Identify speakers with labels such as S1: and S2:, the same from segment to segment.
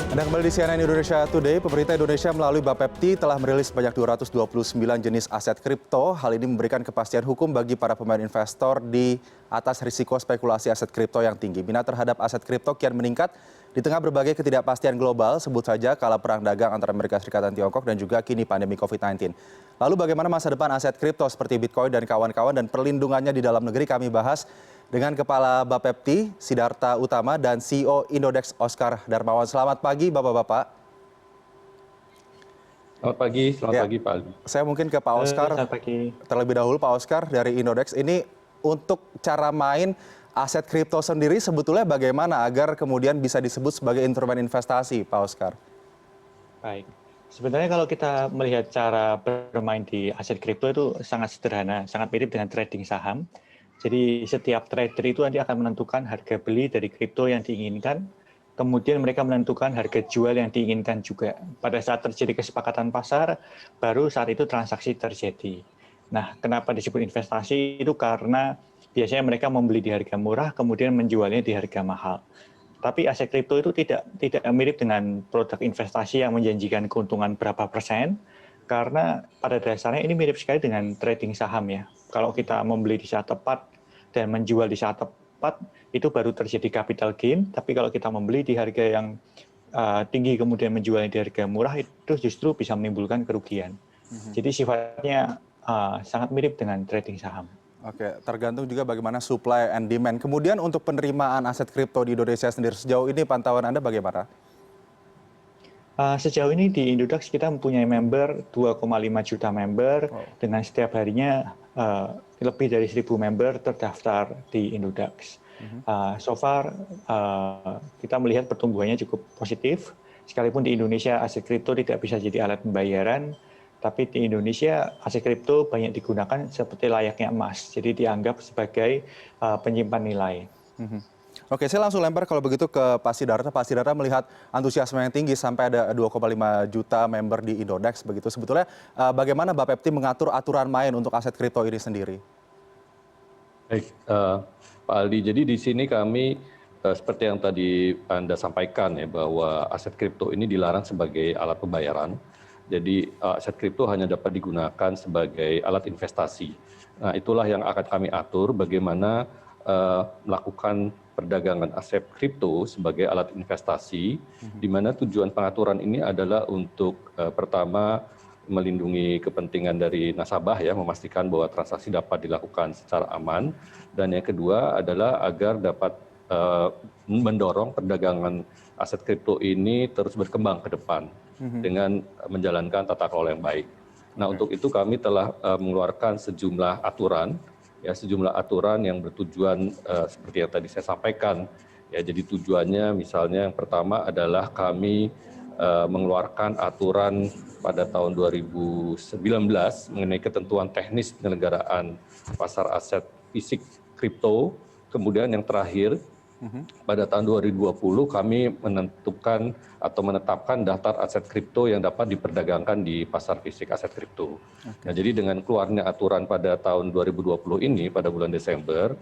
S1: Anda kembali di CNN Indonesia Today. Pemerintah Indonesia melalui Bapepti telah merilis sebanyak 229 jenis aset kripto. Hal ini memberikan kepastian hukum bagi para pemain investor di atas risiko spekulasi aset kripto yang tinggi. Minat terhadap aset kripto kian meningkat di tengah berbagai ketidakpastian global, sebut saja kala perang dagang antara Amerika Serikat dan Tiongkok dan juga kini pandemi COVID-19. Lalu bagaimana masa depan aset kripto seperti Bitcoin dan kawan-kawan dan perlindungannya di dalam negeri, kami bahas dengan Kepala Bapepti, Sidarta Utama, dan CEO Indodex, Oscar Darmawan. Selamat pagi, Bapak-Bapak.
S2: Selamat pagi Pak Aldi.
S1: Saya mungkin ke Pak Oscar
S3: Selamat pagi.
S1: terlebih dahulu, Pak Oscar dari Indodex. Ini untuk cara main aset kripto sendiri sebetulnya bagaimana agar kemudian bisa disebut sebagai instrumen investasi, Pak Oscar?
S3: Baik. Sebenarnya kalau kita melihat cara bermain di aset kripto itu sangat sederhana, sangat mirip dengan trading saham. Jadi setiap trader itu nanti akan menentukan harga beli dari kripto yang diinginkan, kemudian mereka menentukan harga jual yang diinginkan juga. Pada saat terjadi kesepakatan pasar, baru saat itu transaksi terjadi. Nah, kenapa disebut investasi? Itu karena biasanya mereka membeli di harga murah, kemudian menjualnya di harga mahal. Tapi aset kripto itu tidak mirip dengan produk investasi yang menjanjikan keuntungan berapa persen, karena pada dasarnya ini mirip sekali dengan trading saham ya. Kalau kita membeli di saat tepat dan menjual di saat tepat, itu baru terjadi capital gain. Tapi kalau kita membeli di harga yang tinggi kemudian menjualnya di harga murah, itu justru bisa menimbulkan kerugian. Jadi sifatnya sangat mirip dengan trading saham.
S1: Oke, tergantung juga bagaimana supply and demand. Kemudian untuk penerimaan aset kripto di Indonesia sendiri, sejauh ini pantauan Anda bagaimana?
S3: Sejauh ini di Indodax kita mempunyai member 2,5 juta member, dengan setiap harinya lebih dari 1.000 member terdaftar di Indodax. So far kita melihat pertumbuhannya cukup positif, sekalipun di Indonesia aset kripto tidak bisa jadi alat pembayaran, tapi di Indonesia aset kripto banyak digunakan seperti layaknya emas, jadi dianggap sebagai penyimpan nilai.
S1: Oke, saya langsung lempar kalau begitu ke Pak Sidarta. Pak Sidarta melihat antusiasme yang tinggi sampai ada 2,5 juta member di Indodex begitu. Sebetulnya bagaimana Bapepti mengatur aturan main untuk aset kripto ini sendiri?
S2: Baik, Pak Aldi. Jadi di sini kami seperti yang tadi Anda sampaikan ya, bahwa aset kripto ini dilarang sebagai alat pembayaran. Jadi aset kripto hanya dapat digunakan sebagai alat investasi. Nah, itulah yang akan kami atur bagaimana melakukan perdagangan aset kripto sebagai alat investasi, di mana tujuan pengaturan ini adalah untuk pertama melindungi kepentingan dari nasabah ya, memastikan bahwa transaksi dapat dilakukan secara aman, dan yang kedua adalah agar dapat mendorong perdagangan aset kripto ini terus berkembang ke depan dengan menjalankan tata kelola yang baik. Nah, untuk itu kami telah mengeluarkan sejumlah aturan yang bertujuan seperti yang tadi saya sampaikan ya. Jadi tujuannya misalnya yang pertama adalah kami mengeluarkan aturan pada tahun 2019 mengenai ketentuan teknis penyelenggaraan pasar aset fisik kripto. Kemudian yang terakhir pada tahun 2020 kami menentukan atau menetapkan daftar aset kripto yang dapat diperdagangkan di pasar fisik aset kripto. Nah, jadi dengan keluarnya aturan pada tahun 2020 ini pada bulan Desember,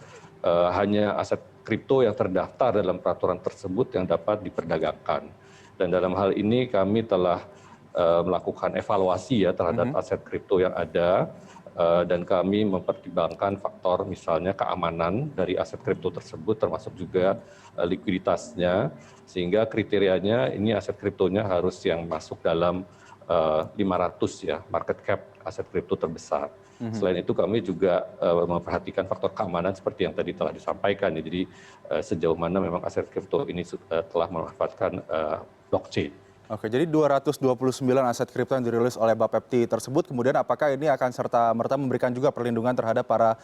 S2: hanya aset kripto yang terdaftar dalam peraturan tersebut yang dapat diperdagangkan. Dan dalam hal ini kami telah melakukan evaluasi ya terhadap aset kripto yang ada, dan kami mempertimbangkan faktor misalnya keamanan dari aset kripto tersebut, termasuk juga likuiditasnya, sehingga kriterianya ini aset kriptonya harus yang masuk dalam 500 ya market cap aset kripto terbesar. Selain itu kami juga memperhatikan faktor keamanan seperti yang tadi telah disampaikan ya. Jadi sejauh mana memang aset kripto ini telah memanfaatkan blockchain.
S1: Oke, jadi 229 aset kripto yang dirilis oleh Bapepti tersebut, kemudian apakah ini akan serta-merta memberikan juga perlindungan terhadap para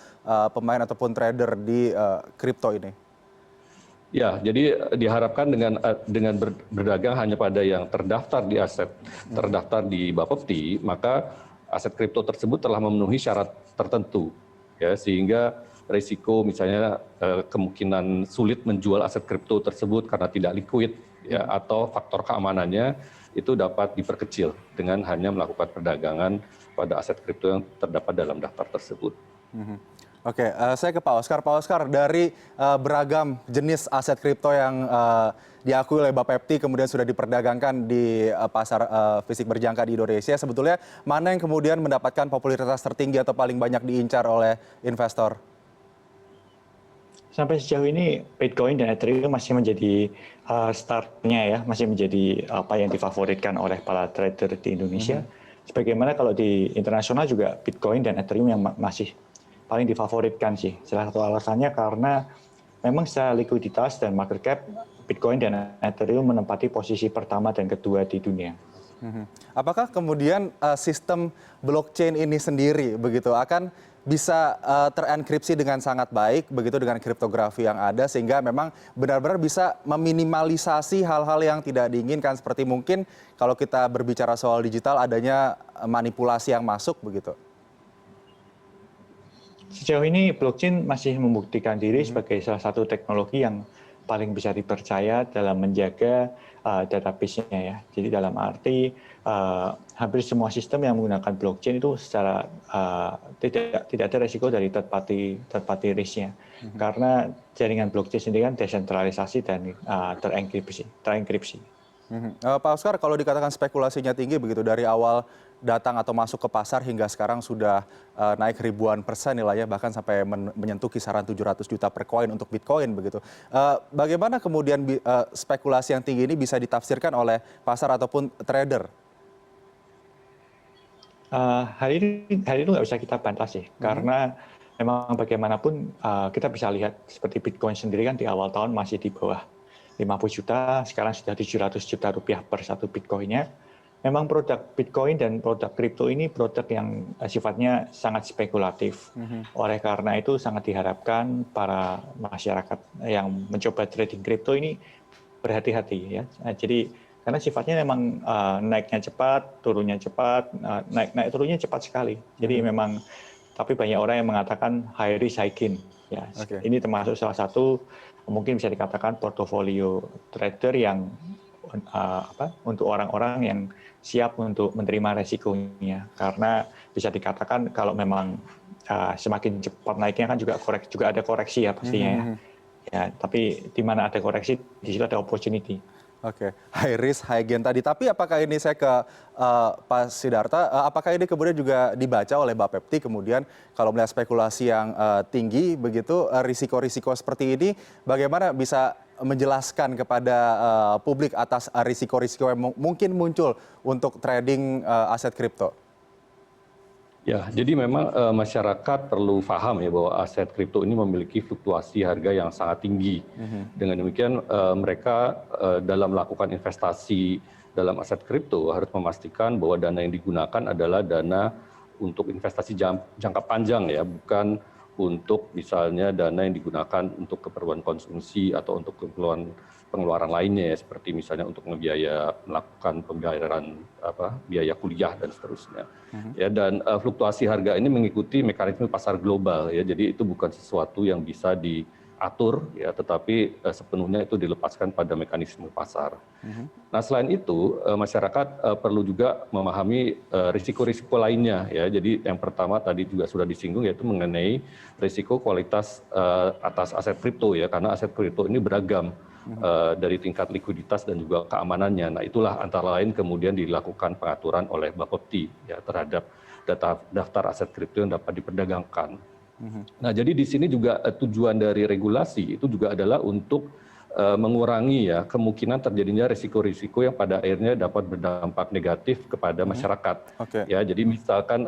S1: pemain ataupun trader di kripto ini?
S2: Ya, jadi diharapkan dengan berdagang hanya pada yang terdaftar di Bapepti, maka aset kripto tersebut telah memenuhi syarat tertentu, ya, sehingga risiko misalnya kemungkinan sulit menjual aset kripto tersebut karena tidak liquid ya, atau faktor keamanannya itu dapat diperkecil dengan hanya melakukan perdagangan pada aset kripto yang terdapat dalam daftar tersebut.
S1: Oke, saya ke Pak Oscar. Pak Oscar, dari beragam jenis aset kripto yang diakui oleh Bapepti kemudian sudah diperdagangkan di pasar fisik berjangka di Indonesia, sebetulnya mana yang kemudian mendapatkan popularitas tertinggi atau paling banyak diincar oleh investor?
S3: Sampai sejauh ini Bitcoin dan Ethereum masih menjadi startnya ya, masih menjadi apa yang difavoritkan oleh para trader di Indonesia. Sebagaimana kalau di internasional juga Bitcoin dan Ethereum yang masih paling difavoritkan sih. Salah satu alasannya karena memang secara likuiditas dan market cap, Bitcoin dan Ethereum menempati posisi pertama dan kedua di dunia.
S1: Apakah kemudian sistem blockchain ini sendiri begitu akan bisa terenkripsi dengan sangat baik begitu dengan kriptografi yang ada sehingga memang benar-benar bisa meminimalisasi hal-hal yang tidak diinginkan seperti mungkin kalau kita berbicara soal digital adanya manipulasi yang masuk begitu?
S3: Sejauh ini blockchain masih membuktikan diri sebagai salah satu teknologi yang paling bisa dipercaya dalam menjaga database-nya ya. Jadi dalam arti hampir semua sistem yang menggunakan blockchain itu secara tidak ada resiko dari third party risk-nya. Karena jaringan blockchain sendiri kan desentralisasi dan terenkripsi.
S1: Pak Oscar, kalau dikatakan spekulasinya tinggi begitu dari awal datang atau masuk ke pasar hingga sekarang sudah naik ribuan persen nilainya bahkan sampai menyentuh kisaran 700 juta per koin untuk Bitcoin begitu. Bagaimana kemudian spekulasi yang tinggi ini bisa ditafsirkan oleh pasar ataupun trader?
S3: Hari ini nggak bisa kita bantah sih, karena memang bagaimanapun kita bisa lihat seperti Bitcoin sendiri kan di awal tahun masih di bawah 50 juta, sekarang sudah 700 juta rupiah per satu Bitcoin-nya. Memang produk Bitcoin dan produk kripto ini produk yang sifatnya sangat spekulatif. Oleh karena itu sangat diharapkan para masyarakat yang mencoba trading kripto ini berhati-hati ya. Jadi karena sifatnya memang naiknya cepat, turunnya cepat, naik turunnya cepat sekali. Jadi memang tapi banyak orang yang mengatakan high risk high gain. Ya, ini termasuk salah satu mungkin bisa dikatakan portofolio trader yang untuk orang-orang yang siap untuk menerima resikonya. Karena bisa dikatakan kalau memang semakin cepat naiknya kan juga ada koreksi ya pastinya ya. Ya, tapi di mana ada koreksi di situ ada opportunity.
S1: Oke, high risk, high gain tadi. Tapi apakah ini saya ke Pak Sidarta, apakah ini kemudian juga dibaca oleh Bapepti kemudian kalau melihat spekulasi yang tinggi begitu, risiko-risiko seperti ini, bagaimana bisa menjelaskan kepada publik atas risiko-risiko yang mungkin muncul untuk trading aset kripto?
S2: Ya, jadi memang masyarakat perlu paham ya bahwa aset kripto ini memiliki fluktuasi harga yang sangat tinggi. Dengan demikian mereka dalam melakukan investasi dalam aset kripto harus memastikan bahwa dana yang digunakan adalah dana untuk investasi jangka panjang ya, bukan untuk misalnya dana yang digunakan untuk keperluan konsumsi atau untuk pengeluaran lainnya ya, seperti misalnya untuk melakukan pembayaran biaya kuliah dan seterusnya. Ya, dan fluktuasi harga ini mengikuti mekanisme pasar global ya, jadi itu bukan sesuatu yang bisa diatur ya, tetapi sepenuhnya itu dilepaskan pada mekanisme pasar. Nah, selain itu masyarakat perlu juga memahami risiko-risiko lainnya ya. Jadi yang pertama tadi juga sudah disinggung yaitu mengenai risiko kualitas atas aset kripto ya, karena aset kripto ini beragam dari tingkat likuiditas dan juga keamanannya. Nah, itulah antara lain kemudian dilakukan pengaturan oleh Bapepti ya terhadap daftar aset kripto yang dapat diperdagangkan. Nah, jadi di sini juga tujuan dari regulasi itu juga adalah untuk mengurangi ya kemungkinan terjadinya risiko-risiko yang pada akhirnya dapat berdampak negatif kepada masyarakat. Ya, jadi misalkan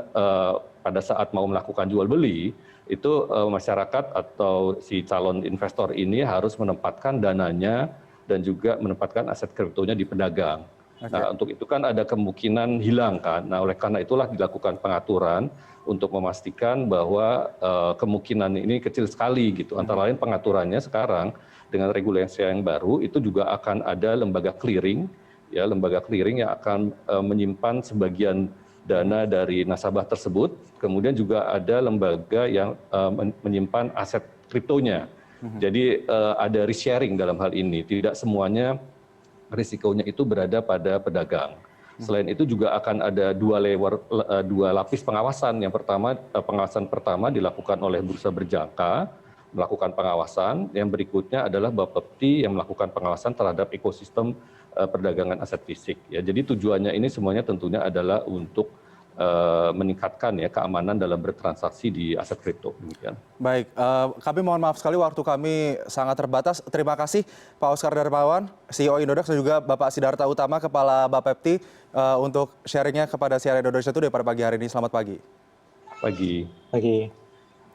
S2: pada saat mau melakukan jual beli itu masyarakat atau si calon investor ini harus menempatkan dananya dan juga menempatkan aset kriptonya di pedagang. Nah, untuk itu kan ada kemungkinan hilang kan. Nah, oleh karena itulah dilakukan pengaturan untuk memastikan bahwa kemungkinan ini kecil sekali gitu. Antara lain pengaturannya sekarang dengan regulasi yang baru itu juga akan ada lembaga clearing ya, lembaga clearing yang akan menyimpan sebagian dana dari nasabah tersebut, kemudian juga ada lembaga yang menyimpan aset kriptonya. Jadi ada risk sharing dalam hal ini, tidak semuanya risikonya itu berada pada pedagang. Selain itu juga akan ada dua lapis pengawasan. Yang pertama, pengawasan pertama dilakukan oleh Bursa Berjangka, melakukan pengawasan. Yang berikutnya adalah Bapepti yang melakukan pengawasan terhadap ekosistem perdagangan aset fisik. Ya, jadi tujuannya ini semuanya tentunya adalah untuk meningkatkan ya keamanan dalam bertransaksi di aset kripto. Demikian.
S1: Baik, kami mohon maaf sekali waktu kami sangat terbatas. Terima kasih Pak Oscar Darmawan, CEO Indodax, dan juga Bapak Sidarta Utama, Kepala Bapepti, untuk sharingnya kepada CNN Indonesia Today pada pagi hari ini. Selamat pagi.
S2: Pagi.
S3: Pagi.